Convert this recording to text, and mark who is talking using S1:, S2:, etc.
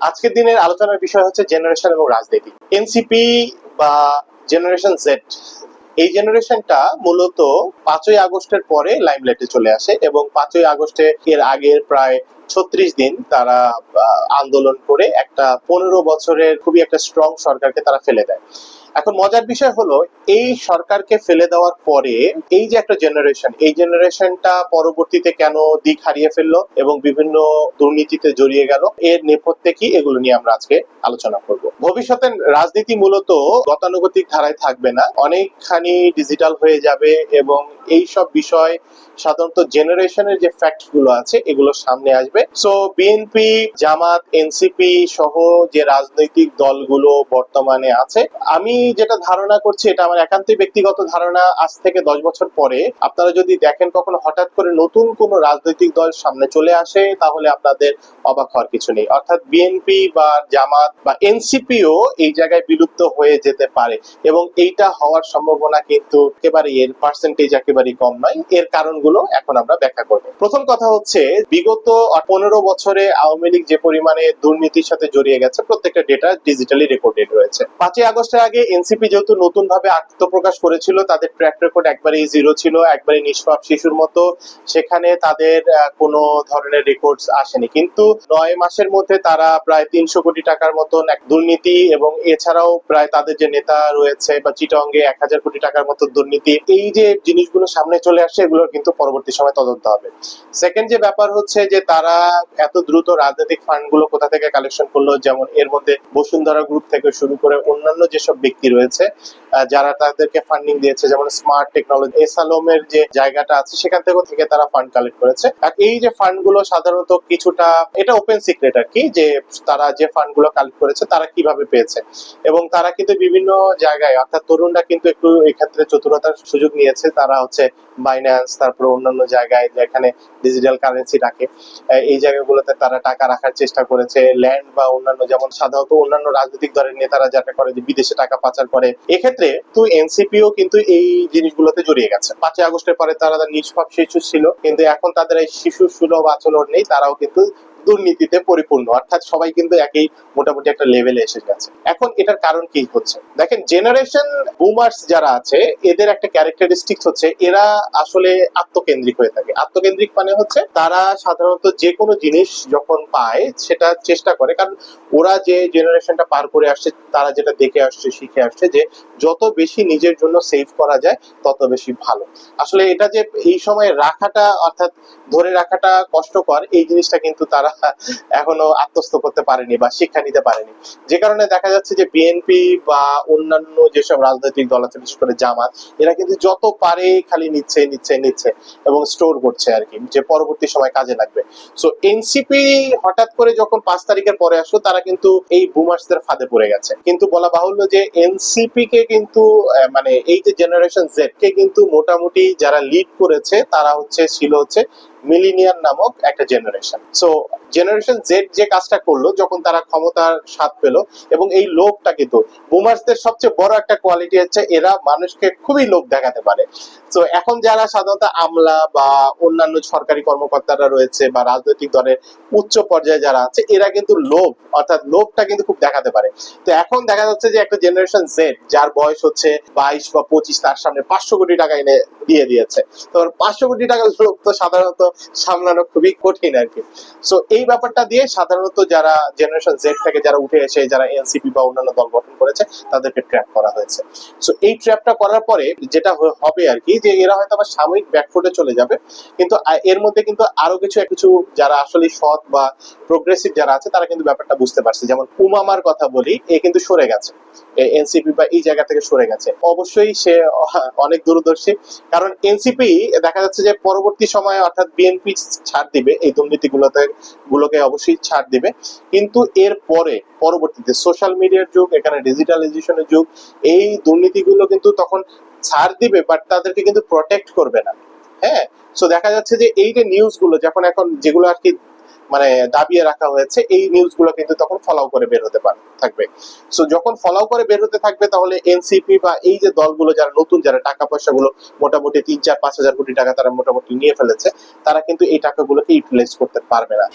S1: আজকের দিনের আলোচনার বিষয় হচ্ছে জেনারেশন এবং রাজনীতি। এনসিপি বা জেনারেশন জেড, এই জেনারেশনটা মূলত 5ই আগস্টের পরে লাইমলাইটে চলে আসে এবং 5ই আগস্টে এর আগের প্রায় 36 দিন তারা আন্দোলন করে একটা 15 বছরের খুবই একটা স্ট্রং সরকারকে তারা ফেলে দেয়। এখন মজার বিষয় হলো, এই সরকারকে ফেলে দেওয়ার পরে এই যে একটা জেনারেশন, এই জেনারেশনটা পরবর্তীতে কেন দিক হারিয়ে ফেললো এবং বিভিন্ন দুর্নীতিতে জড়িয়ে গেল, এর নেপথ্যে কি, এগুলো নিয়ে আমরা আজকে আলোচনা করব। ভবিষ্যতে রাজনীতি মূলত গতানুগতিক ধারায় থাকবে না, অনেকখানি ডিজিটাল হয়ে যাবে এবং এই সব বিষয় সাধারণত জেনারেশনের যে ফ্যাক্ট গুলো আছে এগুলো সামনে আসবে। সো বিএনপি, জামাত, এনসিপি সহ যে রাজনৈতিক দলগুলো বর্তমানে আছে, আমি যেটা ধারণা করছি, এটা আমার একান্তই ব্যক্তিগত ধারণা, আজ থেকে 10 বছর পরে আপনারা যদি দেখেন কখনো হঠাৎ করে নতুন কোনো রাজনৈতিক দল সামনে চলে আসে, তাহলে আপনাদের অবাক হওয়ার কিছু নেই। অর্থাৎ বিএনপি বা জামাত বা এনসিপিও এই জায়গায় বিলুপ্ত হয়ে যেতে পারে এবং এইটা হওয়ার সম্ভাবনা কিন্তু একেবারে এর পার্সেন্টেজ একেবারেই কম নয়। এর কারণগুলো এখন আমরা ব্যাখ্যা করব। প্রথম কথা হচ্ছে, বিগত 15 বছরে আওয়ামী লীগ যে পরিমাণে দুর্নীতির সাথে জড়িয়ে গেছে, প্রত্যেকটা ডেটা ডিজিটালি রেকর্ডেড রয়েছে। 5ই আগস্টের আগে এনসিপি যেহেতু নতুন ভাবে আত্মপ্রকাশ করেছিল, তাদের ট্র্যাক রেকর্ড একবারেই জিরো ছিল, একবারে নিষ্পাপ শিশুর মতো, সেখানে তাদের কোনো ধরনের রেকর্ডস আসেনি। কিন্তু 9 মাসের মধ্যে তারা প্রায় 300 কোটি টাকার মতন এক দুর্নীতি এবং এছাড়াও প্রায় তাদের যে নেতা রয়েছে বা চিটাঙ্গে 1000 কোটি টাকার মতো দুর্নীতি, এই যে জিনিসগুলো সামনে চলে আসছে, এগুলো কিন্তু পরবর্তী সময় তদন্ত হবে। সেকেন্ড যে ব্যাপার হচ্ছে যে তারা এত দ্রুত রাজনৈতিক ফান্ড গুলো কোথা থেকে কালেকশন করলো, যেমন এর মধ্যে বসুন্ধরা গ্রুপ থেকে শুরু করে অন্যান্য যেসব ব্যক্তি রয়েছে যারা তাদেরকে ফান্ডিং দিয়েছে, যেমন স্মার্ট টেকনোলজি, এসালমের যে জায়গাটা আছে সেখান থেকে তারা ফান্ড কালেক্ট করেছে। আর এই যে ফান্ড গুলো সাধারণত কিছুটা, এটা ওপেন সিক্রেট আর কি, যে তারা যে ফান্ড গুলো কালেক্ট করেছে তারা কিভাবে পেয়েছে এবং তারা কিন্তু বিভিন্ন জায়গায়, অর্থাৎ তরুণরা কিন্তু একটু এক্ষেত্রে চতুরতার সুযোগ নিয়েছে। তারা হচ্ছে বাইন্যান্স, তারপর অন্যান্য জায়গায় যেখানে ডিজিটাল কারেন্সি রাখে, এই জায়গাগুলোতে তারা টাকা রাখার চেষ্টা করেছে। ল্যান্ড বা অন্যান্য, যেমন সাধারণত অন্যান্য রাজনৈতিক দলের নেতারা যেটা করে যে বিদেশে টাকা পাচার করে, এক্ষেত্রে তো এনসিপিও কিন্তু এই জিনিসগুলোতে জড়িয়ে গেছে। 5ই আগস্টের পরে তারা নিষ্পাপ শিশু ছিল, কিন্তু এখন তাদের এই শিশু সুলভ আচরণ নেই, তারাও কিন্তু দুর্নীতিতে পরিপূর্ণ, অর্থাৎ সবাই কিন্তু একই মোটামুটি একটা লেভেলে এসে গেছে। এখন এটার কারণ কি হচ্ছে, দেখেন, জেনারেশন বুমার্স যারা আছে এদের একটা ক্যারেক্টারিস্টিক্স হচ্ছে এরা আসলে আত্মকেন্দ্রিক হয়ে থাকে। আত্মকেন্দ্রিক মানে হচ্ছে তারা সাধারণত যে কোনো জিনিস যখন পায় সেটা চেষ্টা করে, কারণ ওরা যে জেনারেশনটা পার করে আসছে, তারা যেটা দেখে আসছে, শিখে আসছে যে যত বেশি নিজের জন্য সেভ করা যায় তত বেশি ভালো। আসলে এটা যে এই সময় রাখাটা, অর্থাৎ ধরে রাখাটা কষ্টকর, এই জিনিসটা কিন্তু তারা এখনো আত্মস্থ করতে পারেনি বা শিক্ষা নিতে পারেনি। যে কারণে দেখা যাচ্ছে যে বিএনপি বা অন্যান্য যেসব রাজনৈতিক দল আছে, বিশেষ করে জামাত, এরা কিন্তু যত পারে খালি নিচ্ছে এবং স্টোর করছে আর কি, যে পরবর্তী সময় কাজে লাগবে। সো এনসিপি হঠাৎ করে যখন 5 তারিখের পরে আসলো, তারা কিন্তু এই বুমার্সদের ফাঁদে পড়ে গেছে। কিন্তু বলা বাহুল্য যে এনসিপি কে কিন্তু মানে এই যে জেনারেশন জেড কে কিন্তু মোটামুটি যারা লিড করেছে তারা ছিল মিলিনিয়ার নামক একটা জেনারেশন। সো জেনারেশন জেড যে কাজটা করলো, যখন তারা ক্ষমতার স্বাদ পেল, এবং এই লোভটা কিন্তু বুমার্সদের সবচেয়ে বড় একটা কোয়ালিটি হচ্ছে এরা মানুষকে খুবই লোভ দেখাতে পারে। তো এখন যারা সাধারণত আমলা বা অন্যান্য সরকারি কর্মকর্তারা রয়েছে বা রাজনৈতিক দলের উচ্চ পর্যায়ে যারা আছে, এরা কিন্তু লোভ, অর্থাৎ লোভটা কিন্তু খুব দেখাতে পারে। তো এখন দেখা যাচ্ছে যে একটা জেনারেশন জেড যার বয়স হচ্ছে 22 বা 25, তার সামনে 500 কোটি টাকা এনে দিয়ে দিয়েছে। তো 500 কোটি টাকার লোভ তো সাধারণত সামলানো খুবই কঠিন আর কি। সো এই ব্যাপারটা দিয়ে সাধারণত যারা জেনারেশন জেড থেকে যারা উঠে এসে যারা এনসিপি বা অন্যান্য দল গঠন করেছে, তাদেরকে ট্র্যাপ করা হয়েছে। সো এই ট্র্যাপটা করার পরে যেটা হবে আর কি, যে এরা হয়তো আবার সাময়িক ব্যাকফুটে চলে যাবে, কিন্তু এর মধ্যে কিন্তু আরো কিছু যারা আসলে সৎ বা প্রোগ্রেসিভ যারা আছে, তারা কিন্তু ব্যাপারটা বুঝতে পারছে। যেমন উমামার কথা বলি, এ কিন্তু সরে গেছে, এনসিপি বা এই জায়গা থেকে সরে গেছে। অবশ্যই সে অনেক দূরদর্শী, কারণ এনসিপি দেখা যাচ্ছে যে পরবর্তী সময়ে, অর্থাৎ বিএনপি ছাড় দিবে এই দুর্নীতিগুলোকে অবশ্যই ছাড় দিবে, কিন্তু এর পরবর্তীতে সোশ্যাল মিডিয়ার যুগ, এখানে ডিজিটালাইজেশনের যুগ, এই দুর্নীতিগুলো কিন্তু তখন ছাড় দিবে, বাট তাদেরকে কিন্তু প্রোটেক্ট করবে না। হ্যাঁ, সো দেখা যাচ্ছে যে এই যে নিউজগুলো এখন যেগুলো আর কি মানে দাবিয়ে রাখা হয়েছে, এই নিউজগুলো কিন্তু তখন ফলাও করে বের হতে থাকবে। সো যখন ফলাও করে বের হতে থাকবে, তাহলে এনসিপি বা এই যে দলগুলো যারা নতুন, যারা টাকা পয়সা গুলো মোটামুটি 3, 4, 5 হাজার কোটি টাকা তারা মোটামুটি নিয়ে ফেলেছে, তারা কিন্তু এই টাকাগুলোকে ইউটিলাইজ করতে পারবে না।